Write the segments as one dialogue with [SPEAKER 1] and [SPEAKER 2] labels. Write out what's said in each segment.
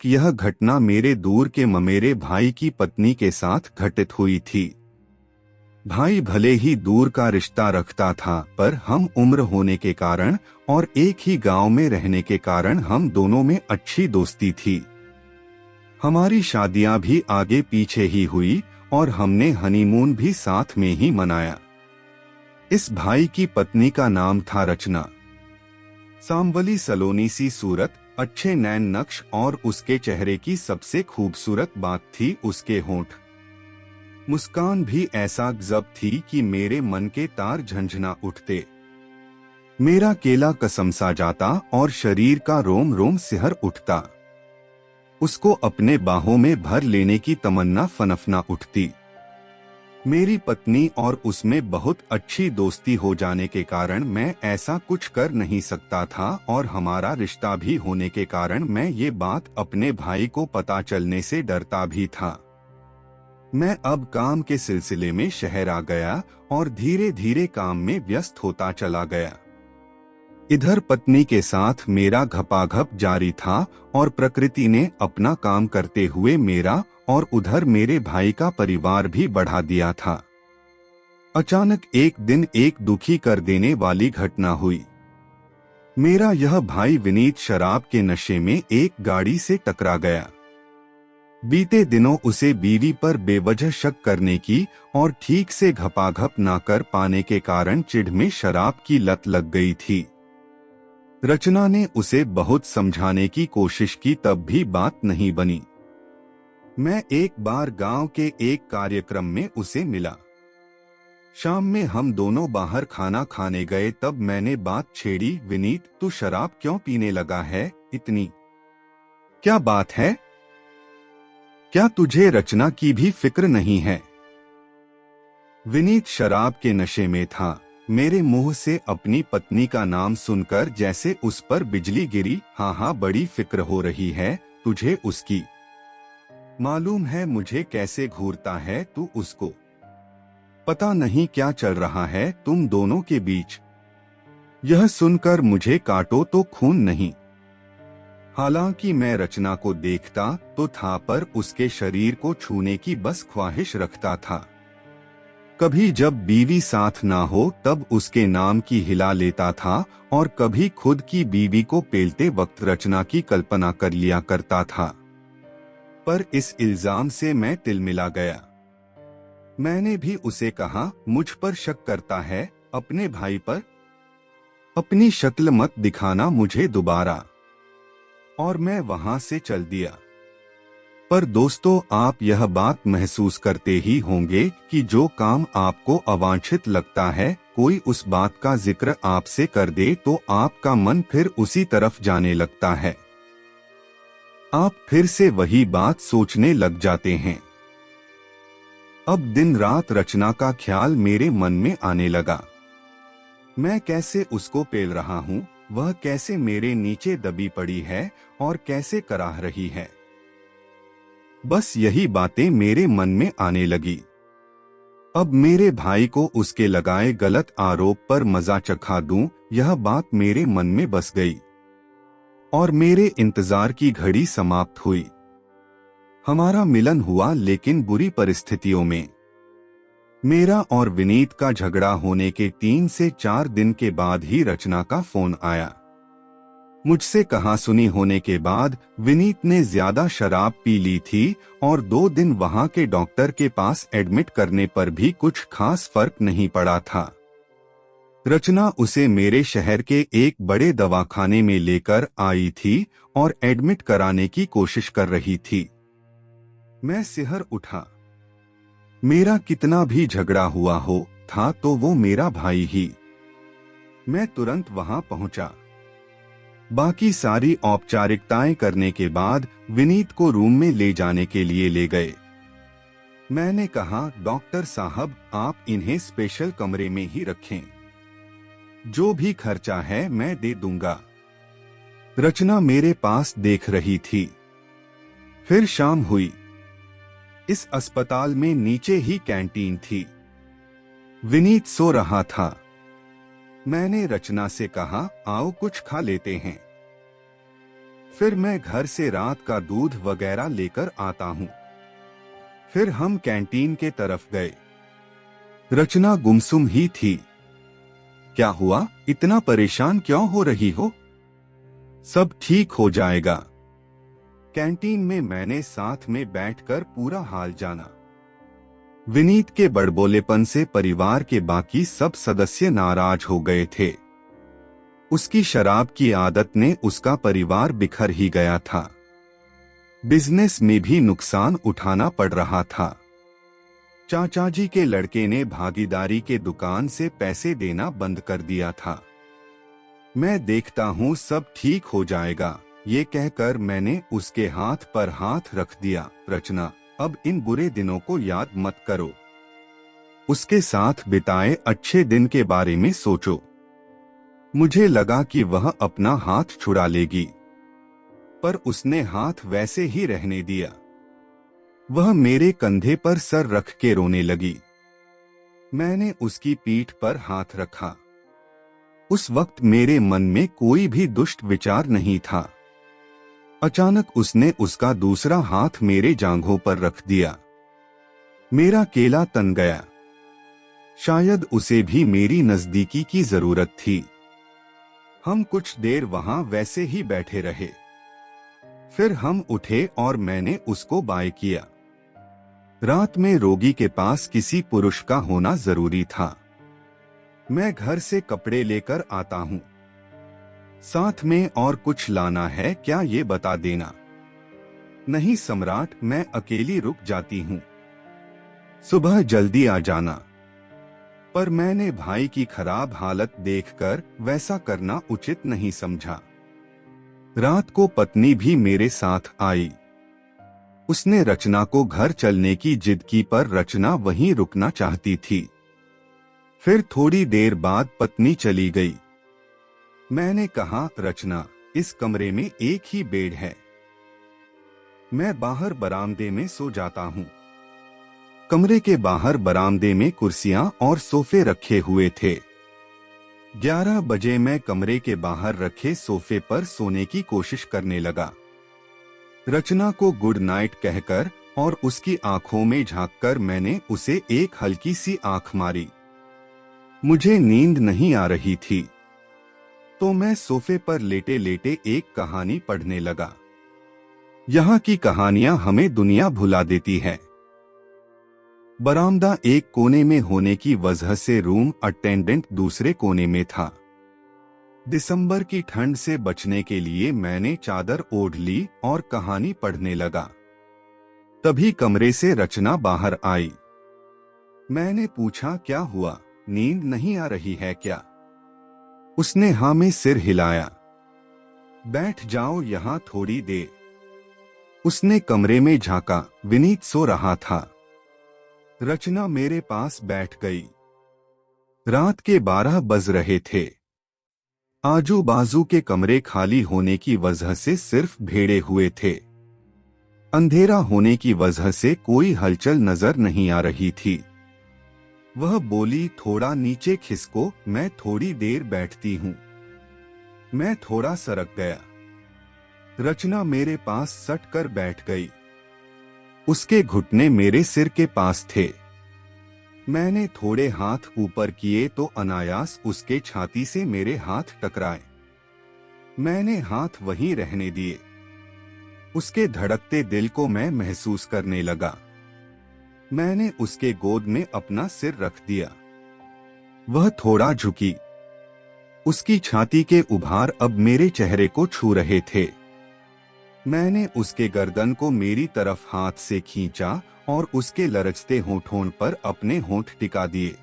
[SPEAKER 1] यह घटना मेरे दूर के ममेरे भाई की पत्नी के साथ घटित हुई थी। भाई भले ही दूर का रिश्ता रखता था, पर हम उम्र होने के कारण और एक ही गांव में रहने के कारण हम दोनों में अच्छी दोस्ती थी। हमारी शादियां भी आगे पीछे ही हुई और हमने हनीमून भी साथ में ही मनाया। इस भाई की पत्नी का नाम था रचना। सांवली सलोनी सी सूरत, अच्छे नैन नक्श और उसके चेहरे की सबसे खूबसूरत बात थी उसके होंठ। मुस्कान भी ऐसा गजब थी कि मेरे मन के तार झंझना उठते। मेरा केला कसम सा जाता और शरीर का रोम रोम सिहर उठता। उसको अपने बाहों में भर लेने की तमन्ना फनफना उठती। मेरी पत्नी और उसमें बहुत अच्छी दोस्ती हो जाने के कारण मैं ऐसा कुछ कर नहीं सकता था और हमारा रिश्ता भी होने के कारण मैं ये बात अपने भाई को पता चलने से डरता भी था। मैं अब काम के सिलसिले में शहर आ गया और धीरे धीरे काम में व्यस्त होता चला गया। इधर पत्नी के साथ मेरा घपाघप जारी था और प्रकृति ने अपना काम करते हुए मेरा और उधर मेरे भाई का परिवार भी बढ़ा दिया था। अचानक एक दिन एक दुखी कर देने वाली घटना हुई। मेरा यह भाई विनीत शराब के नशे में एक गाड़ी से टकरा गया। बीते दिनों उसे बीवी पर बेवजह शक करने की और ठीक से घपाघप ना कर पाने के कारण चिढ़ में शराब की लत लग गई थी। रचना ने उसे बहुत समझाने की कोशिश की, तब भी बात नहीं बनी। मैं एक बार गांव के एक कार्यक्रम में उसे मिला। शाम में हम दोनों बाहर खाना खाने गए, तब मैंने बात छेड़ी, विनीत तू शराब क्यों पीने लगा है इतनी? क्या बात है? क्या तुझे रचना की भी फिक्र नहीं है? विनीत शराब के नशे में था। मेरे मुंह से अपनी पत्नी का नाम सुनकर जैसे उस पर बिजली गिरी। हाँ, बड़ी फिक्र हो रही है तुझे उसकी। मालूम है मुझे कैसे घूरता है तू उसको। पता नहीं क्या चल रहा है तुम दोनों के बीच। यह सुनकर मुझे काटो तो खून नहीं। हालांकि मैं रचना को देखता तो था, पर उसके शरीर को छूने की बस ख्वाहिश रखता था। कभी जब बीवी साथ ना हो तब उसके नाम की हिला लेता था और कभी खुद की बीवी को पेलते वक्त रचना की कल्पना कर लिया करता था। पर इस इल्जाम से मैं तिलमिला गया। मैंने भी उसे कहा, मुझ पर शक करता है अपने भाई पर? अपनी शक्ल मत दिखाना मुझे दोबारा। और मैं वहां से चल दिया। पर दोस्तों, आप यह बात महसूस करते ही होंगे कि जो काम आपको अवांछित लगता है, कोई उस बात का जिक्र आपसे कर दे तो आपका मन फिर उसी तरफ जाने लगता है। आप फिर से वही बात सोचने लग जाते हैं। अब दिन रात रचना का ख्याल मेरे मन में आने लगा। मैं कैसे उसको पेल रहा हूँ, वह कैसे मेरे नीचे दबी पड़ी है और कैसे कराह रही है। बस यही बातें मेरे मन में आने लगी। अब मेरे भाई को उसके लगाए गलत आरोप पर मजा चखा दूं, यह बात मेरे मन में बस गई और मेरे इंतजार की घड़ी समाप्त हुई। हमारा मिलन हुआ, लेकिन बुरी परिस्थितियों में। मेरा और विनीत का झगड़ा होने के 3 से 4 दिन के बाद ही रचना का फोन आया। मुझसे कहासुनी होने के बाद विनीत ने ज्यादा शराब पी ली थी और 2 दिन वहां के डॉक्टर के पास एडमिट करने पर भी कुछ खास फर्क नहीं पड़ा था। रचना उसे मेरे शहर के एक बड़े दवाखाने में लेकर आई थी और एडमिट कराने की कोशिश कर रही थी। मैं सिहर उठा। मेरा कितना भी झगड़ा हुआ हो था तो वो मेरा भाई ही। मैं तुरंत वहां पहुंचा। बाकी सारी औपचारिकताएं करने के बाद विनीत को रूम में ले जाने के लिए ले गए। मैंने कहा, डॉक्टर साहब आप इन्हें स्पेशल कमरे में ही रखें, जो भी खर्चा है मैं दे दूंगा। रचना मेरे पास देख रही थी। फिर शाम हुई। इस अस्पताल में नीचे ही कैंटीन थी। विनीत सो रहा था। मैंने रचना से कहा, आओ कुछ खा लेते हैं। फिर मैं घर से रात का दूध वगैरह लेकर आता हूँ। फिर हम कैंटीन के तरफ गए। रचना गुमसुम ही थी। क्या हुआ, इतना परेशान क्यों हो रही हो? सब ठीक हो जाएगा। कैंटीन में मैंने साथ में बैठकर पूरा हाल जाना। विनीत के बड़बोलेपन से परिवार के बाकी सब सदस्य नाराज हो गए थे। उसकी शराब की आदत ने उसका परिवार बिखर ही गया था। बिजनेस में भी नुकसान उठाना पड़ रहा था। चाचा जी के लड़के ने भागीदारी के दुकान से पैसे देना बंद कर दिया था। मैं देखता हूँ सब ठीक हो जाएगा, ये कहकर मैंने उसके हाथ पर हाथ रख दिया। रचना, अब इन बुरे दिनों को याद मत करो। उसके साथ बिताए अच्छे दिन के बारे में सोचो। मुझे लगा कि वह अपना हाथ छुड़ा लेगी, पर उसने हाथ वैसे ही रहने दिया। वह मेरे कंधे पर सर रख के रोने लगी। मैंने उसकी पीठ पर हाथ रखा। उस वक्त मेरे मन में कोई भी दुष्ट विचार नहीं था। अचानक उसने उसका दूसरा हाथ मेरे जांघों पर रख दिया। मेरा केला तन गया। शायद उसे भी मेरी नजदीकी की जरूरत थी। हम कुछ देर वहां वैसे ही बैठे रहे। फिर हम उठे और मैंने उसको बाय किया। रात में रोगी के पास किसी पुरुष का होना जरूरी था। मैं घर से कपड़े लेकर आता हूँ। साथ में और कुछ लाना है क्या, ये बता देना। नहीं सम्राट, मैं अकेली रुक जाती हूँ। सुबह जल्दी आ जाना। पर मैंने भाई की खराब हालत देखकर वैसा करना उचित नहीं समझा। रात को पत्नी भी मेरे साथ आई। उसने रचना को घर चलने की जिद की, पर रचना वहीं रुकना चाहती थी। फिर थोड़ी देर बाद पत्नी चली गई। मैंने कहा, रचना, इस कमरे में एक ही बेड है, मैं बाहर बरामदे में सो जाता हूँ। कमरे के बाहर बरामदे में कुर्सियां और सोफे रखे हुए थे। 11 बजे मैं कमरे के बाहर रखे सोफे पर सोने की कोशिश करने लगा। रचना को गुड नाइट कहकर और उसकी आंखों में झांककर मैंने उसे एक हल्की सी आंख मारी। मुझे नींद नहीं आ रही थी, तो मैं सोफे पर लेटे लेटे एक कहानी पढ़ने लगा। यहाँ की कहानियां हमें दुनिया भुला देती है। बरामदा एक कोने में होने की वजह से रूम अटेंडेंट दूसरे कोने में था। दिसंबर की ठंड से बचने के लिए मैंने चादर ओढ़ ली और कहानी पढ़ने लगा। तभी कमरे से रचना बाहर आई। मैंने पूछा, क्या हुआ, नींद नहीं आ रही है क्या? उसने हाँ में सिर हिलाया। बैठ जाओ यहाँ थोड़ी देर। उसने कमरे में झांका। विनीत सो रहा था। रचना मेरे पास बैठ गई। रात के 12 बज रहे थे। आजू बाजू के कमरे खाली होने की वजह से सिर्फ भेड़े हुए थे। अंधेरा होने की वजह से कोई हलचल नजर नहीं आ रही थी। वह बोली, थोड़ा नीचे खिसको, मैं थोड़ी देर बैठती हूँ। मैं थोड़ा सरक गया। रचना मेरे पास सट कर बैठ गई। उसके घुटने मेरे सिर के पास थे। मैंने थोड़े हाथ ऊपर किए तो अनायास उसके छाती से मेरे हाथ टकराए। मैंने हाथ वहीं रहने दिए। उसके धड़कते दिल को मैं महसूस करने लगा। मैंने उसके गोद में अपना सिर रख दिया। वह थोड़ा झुकी। उसकी छाती के उभार अब मेरे चेहरे को छू रहे थे। मैंने उसके गर्दन को मेरी तरफ हाथ से खींचा और उसके लरचते होठों पर अपने होंठ टिका दिए।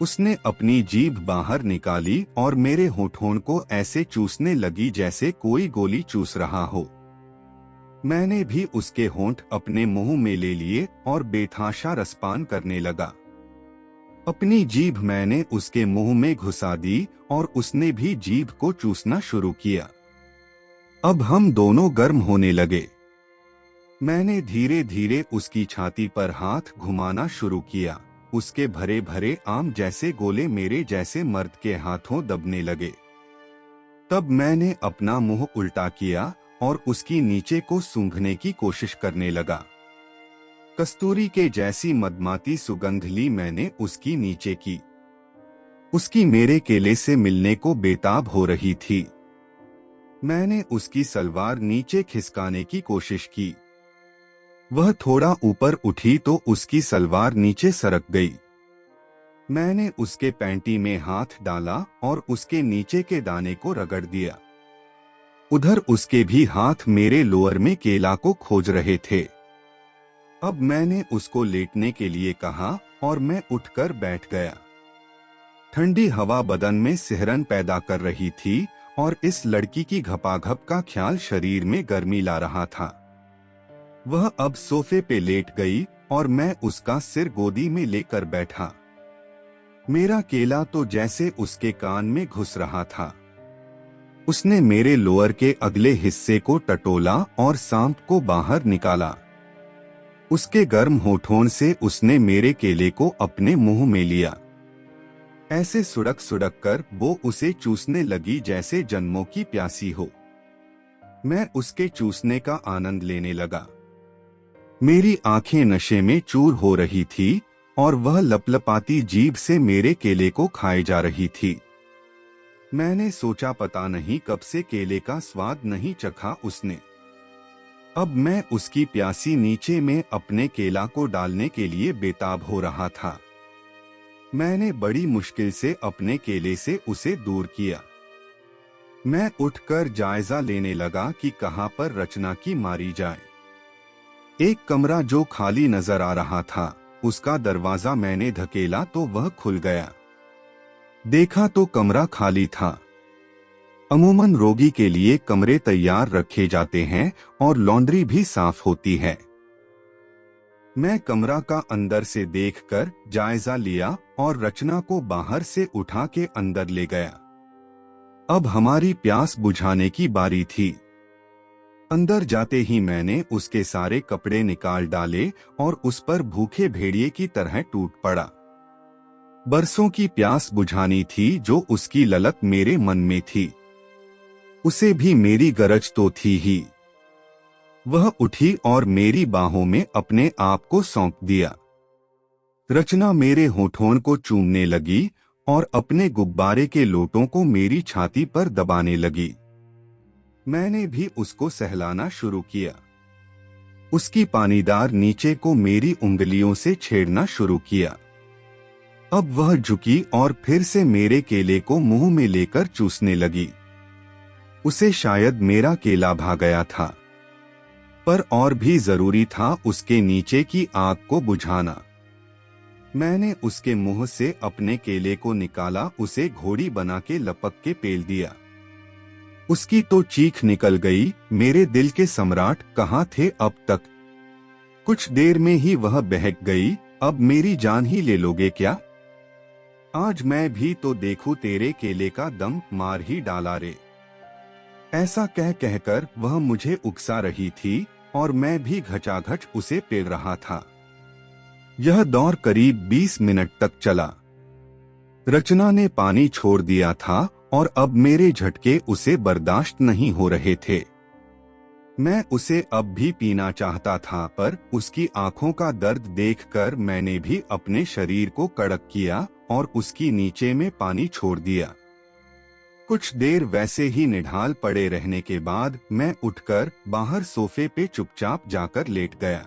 [SPEAKER 1] उसने अपनी जीभ बाहर निकाली और मेरे होठों को ऐसे चूसने लगी जैसे कोई गोली चूस रहा हो। मैंने भी उसके होंठ अपने मुंह में ले लिए और बेतहाशा रसपान करने लगा। अपनी जीभ मैंने उसके मुंह में घुसा दी और उसने भी जीभ को चूसना शुरू किया। अब हम दोनों गर्म होने लगे। मैंने धीरे धीरे उसकी छाती पर हाथ घुमाना शुरू किया। उसके भरे भरे आम जैसे गोले मेरे जैसे मर्द के हाथों दबने लगे। तब मैंने अपना मुंह उल्टा किया और उसकी नीचे को सूंघने की कोशिश करने लगा। कस्तूरी के जैसी मदमाती सुगंध ली मैंने उसकी नीचे की। उसकी मेरे केले से मिलने को बेताब हो रही थी। मैंने उसकी सलवार नीचे खिसकाने की कोशिश की। वह थोड़ा ऊपर उठी तो उसकी सलवार नीचे सरक गई। मैंने उसके पैंटी में हाथ डाला और उसके नीचे के दाने को रगड़ दिया। उधर उसके भी हाथ मेरे लोअर में केला को खोज रहे थे। अब मैंने उसको लेटने के लिए कहा और मैं उठकर बैठ गया। ठंडी हवा बदन में सिहरन पैदा कर रही थी और इस लड़की की घपाघप का ख्याल शरीर में गर्मी ला रहा था। वह अब सोफे पे लेट गई और मैं उसका सिर गोदी में लेकर बैठा। मेरा केला तो जैसे उसके कान में घुस रहा था। उसने मेरे लोअर के अगले हिस्से को टटोला और सांप को बाहर निकाला। उसके गर्म होठों से उसने मेरे केले को अपने मुंह में लिया। ऐसे सुड़क सुड़क कर वो उसे चूसने लगी जैसे जन्मों की प्यासी हो। मैं उसके चूसने का आनंद लेने लगा। मेरी आंखें नशे में चूर हो रही थी और वह लपलपाती जीभ से मेरे केले को खाए जा रही थी। मैंने सोचा पता नहीं कब से केले का स्वाद नहीं चखा उसने। अब मैं उसकी प्यासी नीचे में अपने केला को डालने के लिए बेताब हो रहा था। मैंने बड़ी मुश्किल से अपने केले से उसे दूर किया। मैं उठकर जायजा लेने लगा कि कहां पर रचना की मारी जाए। एक कमरा जो खाली नजर आ रहा था, उसका दरवाजा मैंने धकेला तो वह खुल गया। देखा तो कमरा खाली था। अमूमन रोगी के लिए कमरे तैयार रखे जाते हैं और लॉन्ड्री भी साफ होती है। मैं कमरा का अंदर से देखकर जायजा लिया और रचना को बाहर से उठा के अंदर ले गया। अब हमारी प्यास बुझाने की बारी थी। अंदर जाते ही मैंने उसके सारे कपड़े निकाल डाले और उस पर भूखे भेड़िए की तरह टूट पड़ा। बरसों की प्यास बुझानी थी जो उसकी ललक मेरे मन में थी। उसे भी मेरी गरज तो थी ही। वह उठी और मेरी बाहों में अपने आप को सौंप दिया। रचना मेरे होठों को चूमने लगी और अपने गुब्बारे के लोटों को मेरी छाती पर दबाने लगी। मैंने भी उसको सहलाना शुरू किया। उसकी पानीदार नीचे को मेरी उंगलियों से छेड़ना शुरू किया। अब वह झुकी और फिर से मेरे केले को मुंह में लेकर चूसने लगी। उसे शायद मेरा केला भा गया था, पर और भी जरूरी था उसके नीचे की आग को बुझाना। मैंने उसके मुंह से अपने केले को निकाला, उसे घोड़ी बना के लपक के पेल दिया। उसकी तो चीख निकल गई, मेरे दिल के सम्राट कहाँ थे अब तक? कुछ देर में ही वह बहक गई, अब मेरी जान ही ले लोगे क्या? आज मैं भी तो देखूं तेरे केले का दम मार ही डाला रे। ऐसा कह कहकर वह मुझे उकसा रही थी और मैं भी घचाघच उसे पेल रहा था। यह दौर करीब 20 मिनट तक चला। रचना ने पानी छोड़ दिया था और अब मेरे झटके उसे बर्दाश्त नहीं हो रहे थे। मैं उसे अब भी पीना चाहता था, पर उसकी आंखों का दर्द देखकर मैंने भी अपने शरीर को कड़क किया और उसकी नीचे में पानी छोड़ दिया। कुछ देर वैसे ही निढाल पड़े रहने के बाद मैं उठकर बाहर सोफे पे चुपचाप जाकर लेट गया।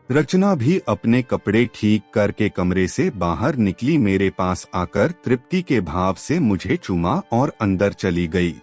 [SPEAKER 1] रचना भी अपने कपड़े ठीक करके कमरे से बाहर निकली, मेरे पास आकर तृप्ति के भाव से मुझे चूमा और अंदर चली गई।